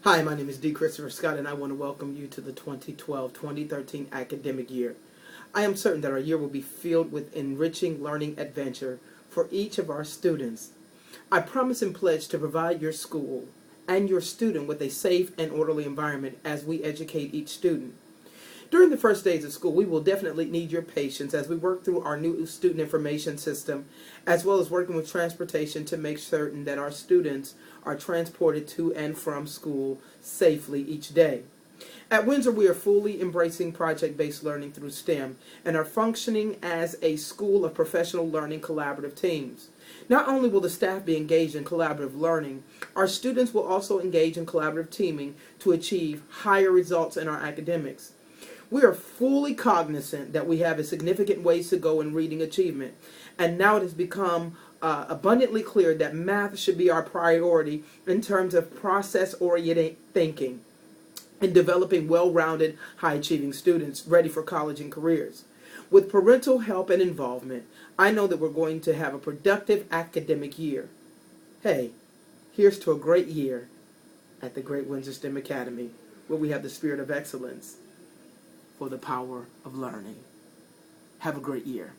Hi, my name is D. Christopher Scott, and I want to welcome you to the 2012-2013 academic year. I am certain that our year will be filled with enriching learning adventure for each of our students. I promise and pledge to provide your school and your student with a safe and orderly environment as we educate each student. During the first days of school, we will definitely need your patience as we work through our new student information system, as well as working with transportation to make certain that our students are transported to and from school safely each day. At Windsor, we are fully embracing project-based learning through STEM and are functioning as a school of professional learning collaborative teams. Not only will the staff be engaged in collaborative learning, our students will also engage in collaborative teaming to achieve higher results in our academics. We are fully cognizant that we have a significant ways to go in reading achievement, and now it has become abundantly clear that math should be our priority in terms of process-oriented thinking and developing well-rounded, high-achieving students ready for college and careers. With parental help and involvement, I know that we're going to have a productive academic year. Hey, here's to a great year at the Great Windsor STEM Academy, where we have the spirit of excellence for the power of learning. Have a great year.